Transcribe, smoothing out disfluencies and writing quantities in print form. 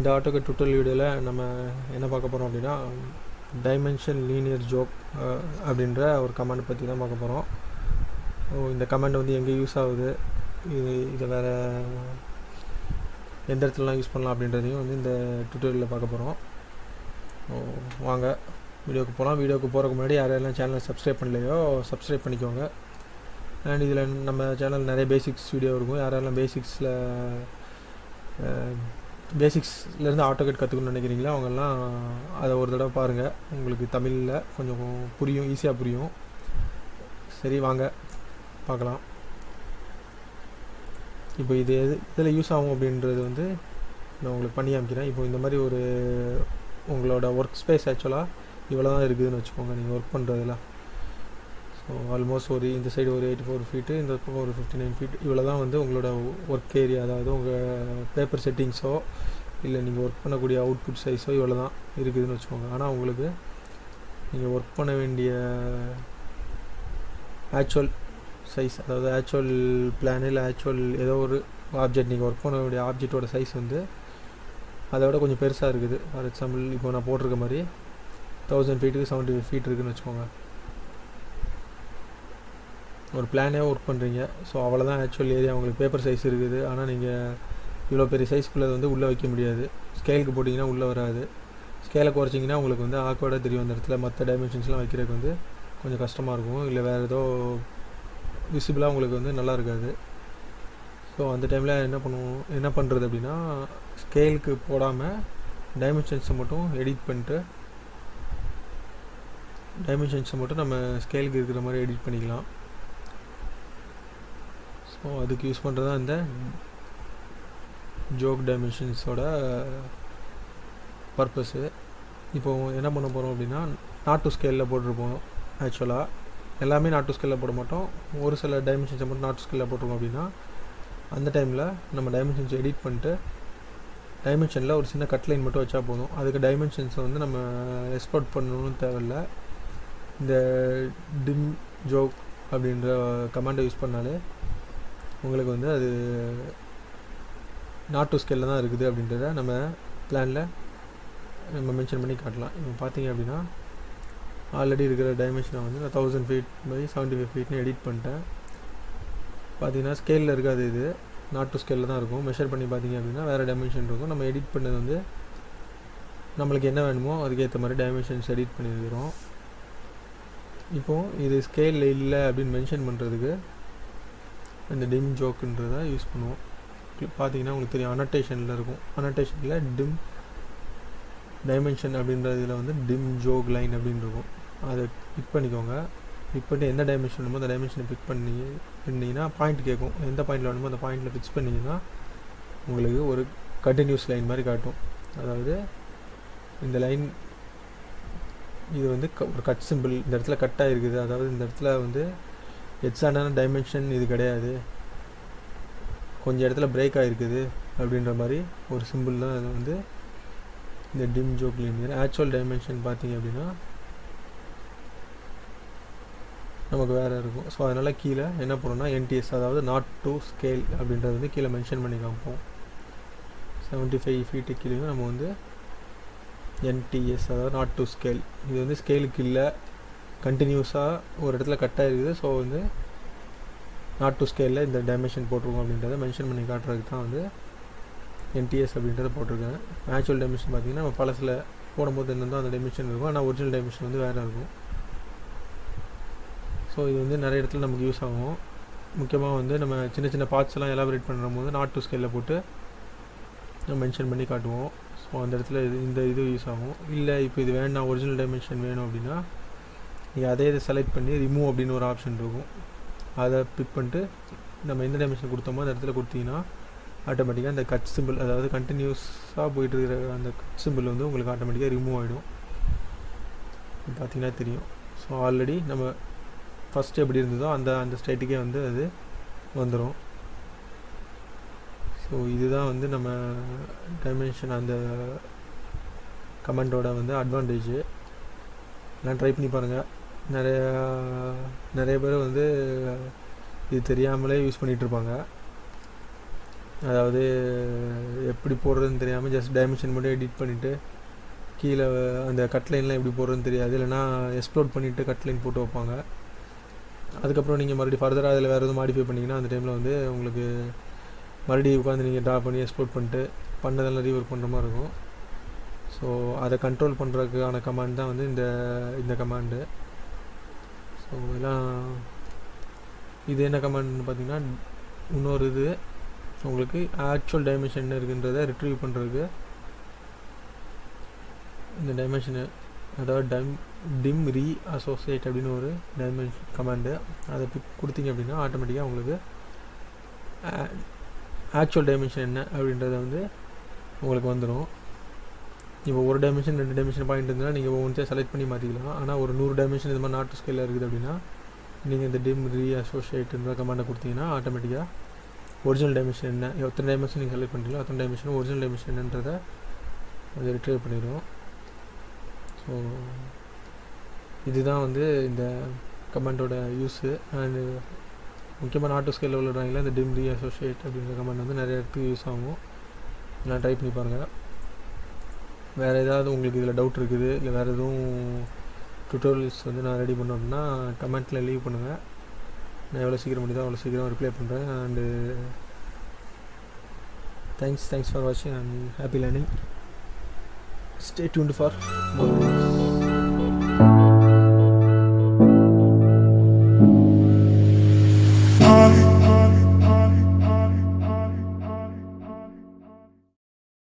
இந்த AutoCAD tutorial வீடியோவில் நம்ம என்ன பார்க்க போகிறோம் அப்படின்னா டைமென்ஷன் லீனியர் ஜோக் அப்படின்ற ஒரு கமாண்ட் பற்றி தான் பார்க்க போகிறோம். இந்த கமாண்ட் வந்து எங்கே யூஸ் ஆகுது, இதை வேறு எந்த இடத்துலலாம் யூஸ் பண்ணலாம் அப்படின்றதையும் வந்து இந்த டுட்டோரியலில் பார்க்க போகிறோம். வாங்க வீடியோக்கு போகலாம். வீடியோக்கு போகிறதுக்கு முன்னாடி யாரெல்லாம் சேனலை சப்ஸ்கிரைப் பண்ணலையோ சப்ஸ்கிரைப் பண்ணிக்கோங்க. அண்ட் இதில் நம்ம சேனல் நிறைய பேசிக்ஸ் வீடியோ இருக்கும். யாரெல்லாம் பேசிக்ஸ்லேருந்து AutoCAD கற்றுக்கணும்னு நினைக்கிறீங்களோ அவங்கெல்லாம் அதை ஒரு தடவை பாருங்கள். உங்களுக்கு தமிழில் கொஞ்சம் புரியும், ஈஸியாக புரியும். சரி வாங்க பார்க்கலாம். இப்போ இது இதில் யூஸ் ஆகும் அப்படின்றது வந்து நான் உங்களுக்கு பண்ணி காமிக்கிறேன். இப்போ இந்த மாதிரி ஒரு உங்களோட ஒர்க் ஸ்பேஸ் ஆக்சுவலாக இவ்வளோ தான் இருக்குதுன்னு வச்சுக்கோங்க. நீங்கள் ஒர்க் பண்ணுறதுல ஸோ ஆல்மோஸ்ட் இந்த சைடு ஒரு 84 ஃபீட்டு, இந்த பக்கம் ஒரு 59 ஃபீட், இவ்வளோ தான் வந்து உங்களோட ஒர்க் ஏரியா. அதாவது உங்கள் பேப்பர் செட்டிங்ஸோ இல்லை நீங்கள் ஒர்க் பண்ணக்கூடிய அவுட்புட் சைஸோ இவ்வளோ தான் இருக்குதுன்னு வச்சுக்கோங்க. ஆனால் உங்களுக்கு நீங்கள் ஒர்க் பண்ண வேண்டிய ஆக்சுவல் சைஸ், அதாவது ஆக்சுவல் பிளான் இல்லை ஆக்சுவல் ஏதோ ஒரு ஆப்ஜெக்ட், நீங்கள் ஒர்க் பண்ண வேண்டிய ஆப்ஜெக்டோட சைஸ் வந்து அதை விட கொஞ்சம் பெருசாக இருக்குது. ஃபார் எக்ஸாம்பிள் இப்போ நான் போட்டிருக்க மாதிரி 1000 ஃபீட்டுக்கு 75 ஃபீட் இருக்குதுன்னு வச்சுக்கோங்க. ஒரு பிளானே ஒர்க் பண்ணுறீங்க. ஸோ அவ்வளோதான் ஆக்சுவல் ஏரியா, உங்களுக்கு பேப்பர் சைஸ் இருக்குது. ஆனால் நீங்கள் இவ்வளோ பெரிய சைஸ்க்குள்ளே வந்து உள்ளே வைக்க முடியாது. ஸ்கேலுக்கு போட்டிங்கன்னா உள்ளே வராது. ஸ்கேலை குறைச்சிங்கன்னா உங்களுக்கு வந்து ஆக்வர்டாக தெரியும். அந்த இடத்துல மற்ற டைமென்ஷன்ஸ்லாம் வைக்கிறதுக்கு வந்து கொஞ்சம் கஷ்டமாக இருக்கும். இல்லை வேறு ஏதோ விசிபிளாக உங்களுக்கு வந்து நல்லா இருக்காது. ஸோ அந்த டைமில் என்ன பண்ணுறது அப்படின்னா, ஸ்கேலுக்கு போடாமல் டைமென்ஷன்ஸை மட்டும் எடிட் பண்ணிட்டு டைமென்ஷன்ஸை மட்டும் நம்ம ஸ்கேலுக்கு இருக்கிற மாதிரி எடிட் பண்ணிக்கலாம். ஸோ அதுக்கு யூஸ் பண்ணுறது தான் இந்த ஜோக் டைமென்ஷன்ஸோட பர்பஸ்ஸு. இப்போது என்ன பண்ண போகிறோம் அப்படின்னா, நாட் டு ஸ்கேலில் போட்டிருப்போம். ஆக்சுவலாக எல்லாமே நாட் டு ஸ்கேலில் போட மாட்டோம். ஒரு சில டைமென்ஷன்ஸை மட்டும் நாட் டு ஸ்கேலில் போட்டிருக்கோம் அப்படின்னா, அந்த டைமில் நம்ம டைமென்ஷன்ஸ் எடிட் பண்ணிட்டு டைமென்ஷனில் ஒரு சின்ன கட் லைன் மட்டும் வச்சா போதும். அதுக்கு டைமென்ஷன்ஸை வந்து நம்ம எக்ஸ்போர்ட் பண்ணணும்னு தேவையில்லை. இந்த டிம் ஜோக் அப்படின்ற கமாண்டை யூஸ் பண்ணாலே உங்களுக்கு வந்து அது நாட் டு ஸ்கேலில் தான் இருக்குது அப்படின்றத நம்ம பிளானில் நம்ம மென்ஷன் பண்ணி காட்டலாம். இப்போ பார்த்தீங்க அப்படின்னா ஆல்ரெடி இருக்கிற டைமென்ஷனை வந்து நான் 1000 ஃபீட் பை 75 ஃபீட்னு எடிட் பண்ணிட்டேன். பார்த்தீங்கன்னா ஸ்கேலில் இருக்காது, இது நாட் டு ஸ்கேலில் தான் இருக்கும். மெஷர் பண்ணி பார்த்தீங்க அப்படின்னா வேறு டைமென்ஷன் இருக்கும். நம்ம எடிட் பண்ணது வந்து நம்மளுக்கு என்ன வேணுமோ அதுக்கேற்ற மாதிரி டைமென்ஷன்ஸ் எடிட் பண்ணியிருக்கிறோம். இப்போது இது ஸ்கேலில் இல்லை அப்படின்னு மென்ஷன் பண்ணுறதுக்கு இந்த டிம் ஜோக்குன்றதை யூஸ் பண்ணுவோம். பார்த்தீங்கன்னா உங்களுக்கு தெரியும், அனோட்டேஷனில் இருக்கும். அனோட்டேஷனில் டிம் டைமென்ஷன் அப்படின்றதில் வந்து டிம் ஜோக் லைன் அப்படின்னு இருக்கும். அதை பிக் பண்ணிக்கோங்க. பிக் பண்ணிட்டு எந்த டைமென்ஷன் வேணுமோ அந்த டைமென்ஷனை பிக் பண்ணிங்கன்னா பாயிண்ட் கேட்கும். எந்த பாயிண்டில் வேணுமோ அந்த பாயிண்டில் ஃபிக்ஸ் பண்ணிங்கன்னா உங்களுக்கு ஒரு கண்டினியூஸ் லைன் மாதிரி காட்டும். அதாவது இந்த லைன் இது வந்து ஒரு கட் சிம்பிள், இந்த இடத்துல கட் ஆகிருக்குது. அதாவது இந்த இடத்துல வந்து எக்ஸாக்டான டைமென்ஷன் இது கிடையாது, கொஞ்சம் இடத்துல பிரேக் ஆகிருக்குது அப்படின்ற மாதிரி ஒரு சிம்பிள் தான் அது வந்து இந்த டிம் ஜோக் லீனியர். ஆக்சுவல் டைமென்ஷன் பார்த்தீங்க அப்படின்னா நமக்கு வேறு இருக்கும். ஸோ அதனால் கீழே என்ன பண்ணணும்னா என்டிஎஸ், அதாவது நாட் டு ஸ்கேல் அப்படின்றது வந்து கீழே மென்ஷன் பண்ணி காமிப்போம். 75 ஃபீட்டு கீழேயும் நம்ம வந்து என்டிஎஸ், அதாவது நாட் டு ஸ்கேல். இது வந்து ஸ்கேலுக்கு இல்லை, கண்டினியூஸாக ஒரு இடத்துல கட் ஆகிருக்குது. ஸோ வந்து நாட் டு ஸ்கேலில் இந்த டைமென்ஷன் போட்டிருக்கோம் அப்படின்றத மென்ஷன் பண்ணி காட்டுறதுக்கு தான் வந்து என்டிஎஸ் அப்படின்றத போட்டிருக்கேன். ஆக்சுவல் டைமென்ஷன் பார்த்திங்கன்னா நம்ம பழசில் போடும்போது என்னென்னோ அந்த டைமென்ஷன் இருக்கும், ஆனால் ஒரிஜினல் டைமென்ஷன் வந்து வேறு இருக்கும். ஸோ இது வந்து நிறைய இடத்துல நமக்கு யூஸ் ஆகும். முக்கியமாக வந்து நம்ம சின்ன சின்ன பார்ட்ஸ் எல்லாம் எலாபரேட் பண்ணுற போது நாட் டு ஸ்கேலில் போட்டு நம்ம மென்ஷன் பண்ணி காட்டுவோம். ஸோ அந்த இடத்துல இந்த இது யூஸ் ஆகும். இல்லை இப்போ இது வேணாம், ஒரிஜினல் டைமென்ஷன் வேணும் அப்படின்னா நீங்கள் அதே இதை செலக்ட் பண்ணி ரிமூவ் அப்படின்னு ஒரு ஆப்ஷன் இருக்கும். அதை பிக் பண்ணிட்டு நம்ம எந்த டைமென்ஷன் கொடுத்தோமோ அந்த இடத்துல கொடுத்தீங்கன்னா ஆட்டோமேட்டிக்காக அந்த கட் சிம்பிள், அதாவது கண்டினியூஸாக போயிட்டு இருக்கிற அந்த கட் சிம்பிள் வந்து உங்களுக்கு ஆட்டோமேட்டிக்காக ரிமூவ் ஆகிடும். பார்த்தீங்கன்னா தெரியும். ஸோ ஆல்ரெடி நம்ம ஃபஸ்ட்டு எப்படி இருந்ததோ அந்த ஸ்டேட்டுக்கே வந்து அது வந்துடும். ஸோ இதுதான் வந்து நம்ம டைமென்ஷன் அந்த கமெண்டோட வந்து அட்வான்டேஜ். எல்லாம் ட்ரை பண்ணி பாருங்கள். நிறைய பேர் வந்து இது தெரியாமலே யூஸ் பண்ணிகிட்ருப்பாங்க. அதாவது எப்படி போடுறதுன்னு தெரியாமல் ஜஸ்ட் டைமென்ஷன் மட்டும் எடிட் பண்ணிவிட்டு கீழே அந்த கட் லைன்லாம் எப்படி போடுறதுன்னு தெரியாது, இல்லைனா எக்ஸ்ப்ளோட் பண்ணிவிட்டு கட் லைன் போட்டு வைப்பாங்க. அதுக்கப்புறம் நீங்கள் மறுபடியும் ஃபர்தராக அதில் வேறு எதுவும் மாடிஃபை பண்ணிங்கன்னா அந்த டைமில் வந்து உங்களுக்கு மறுபடியும் உட்காந்து நீங்கள் ட்ரா பண்ணி எக்ஸ்ப்ளோட் பண்ணிட்டு பண்ணதெல்லாம் ரீவொர்க் பண்ணுற மாதிரி இருக்கும். ஸோ அதை கண்ட்ரோல் பண்ணுறதுக்கான கமாண்ட் தான் வந்து இந்த கமாண்டு. ஸோ இதெல்லாம் இது என்ன கமாண்ட்னு பார்த்தீங்கன்னா, இன்னொரு இது உங்களுக்கு ஆக்சுவல் டைமென்ஷன் என்ன இருக்குன்றதை ரிட்ரீவ் பண்ணுறதுக்கு இந்த டைமென்ஷனு, அதாவது டிம் ரீ அசோசியேட் அப்படின்னு ஒரு டைமென்ஷன் கமாண்டு, அதை கொடுத்தீங்க அப்படின்னா ஆட்டோமேட்டிக்காக உங்களுக்கு ஆக்சுவல் டைமென்ஷன் என்ன அப்படின்றத வந்து உங்களுக்கு வந்துடும். இப்போ ஒரு டைமென்ஷன் 2 டைமென்ஷன் பாயிண்ட் இருந்தால் நீங்கள் ஒவ்வொன்றையும் செலக்ட் பண்ணி மாற்றிக்கலாம். ஆனால் ஒரு 100 டைமென்ஷன் இது மாதிரி நாட் ஸ்கேலில் இருக்குது அப்படின்னா நீங்கள் இந்த டிம் ரீ அசோசியேட்ன்ற கமாண்டை கொடுத்தீங்கன்னா ஆட்டோமேட்டிக்காக ஒரிஜினல் டைமென்ஷன் என்ன, எத்தனை டைமென்ஷன் நீங்கள் செலக்ட் பண்ணுறீங்களோ அத்தனை டைமென்ஷனும் ஒரிஜினல் டைமென்ஷன் என்னன்றதை அது ரிட்ரைவ் பண்ணிடும். ஸோ இதுதான் வந்து இந்த கமாண்டோட யூஸு. அண்டு முக்கியமாக ஆட்டோ ஸ்கேலில் உள்ள ட்ராயிங்கில் இந்த டிம் ரீ அசோசியேட் அப்படின்ற கமாண்ட் வந்து நிறைய இடத்துக்கு யூஸ் ஆகும். நான் ட்ரை பண்ணி பாருங்கள். வேறு ஏதாவது உங்களுக்கு இதில் டவுட் இருக்குது, இல்லை வேறு எதுவும் டுட்டோரியல்ஸ் வந்து நான் ரெடி பண்ணோம் அப்படின்னா கமெண்ட்டில் லீவ் பண்ணுங்கள். நான் எவ்வளோ சீக்கிரம் முடியுதோ அவ்வளோ சீக்கிரம் ரிப்ளை பண்ணுறேன். அண்டு தேங்க்ஸ் ஃபார் வாட்சிங் and happy learning. Stay tuned for more videos.